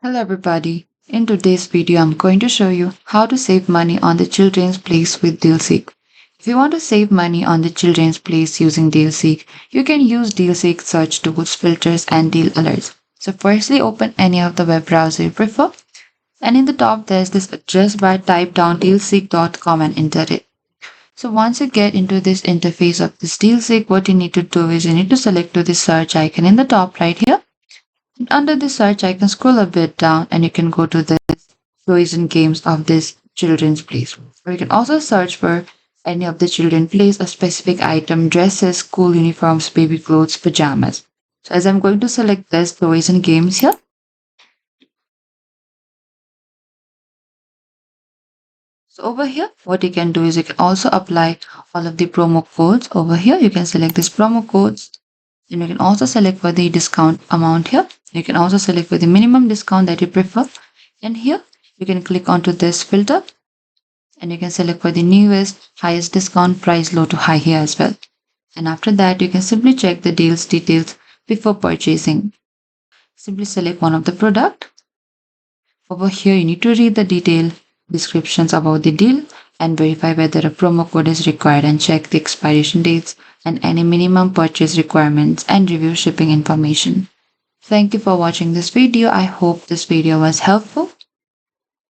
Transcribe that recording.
Hello everybody. In today's video, I'm going to show you how to save money on the children's place with DealSeek. If you want to save money on the children's place using DealSeek, you can use DealSeek search tools, filters, and deal alerts. So firstly, open any of the web browser you prefer. And in the top, there's this address bar. Type down dealseek.com and enter it. So once you get into this interface of this DealSeek, what you need to do is you need to select to the search icon in the top right here. Under the search icon, scroll a bit down and you can go to the toys and games of this children's place. Or you can also search for any of the children plays a specific item, dresses, school uniforms, baby clothes, pajamas. So as I'm going to select this toys and games here. So over here, what you can do is you can also apply all of the promo codes. Over here, you can select these promo codes. And you can also select for the discount amount here. You can also select for the minimum discount that you prefer. And here you can click onto this filter and you can select for the newest, highest discount price low to high here as well. And after that, you can simply check the deals details before purchasing. Simply select one of the product. Over here, you need to read the detailed descriptions about the deal and verify whether a promo code is required and check the expiration dates and any minimum purchase requirements and review shipping information. Thank you for watching this video. I hope this video was helpful.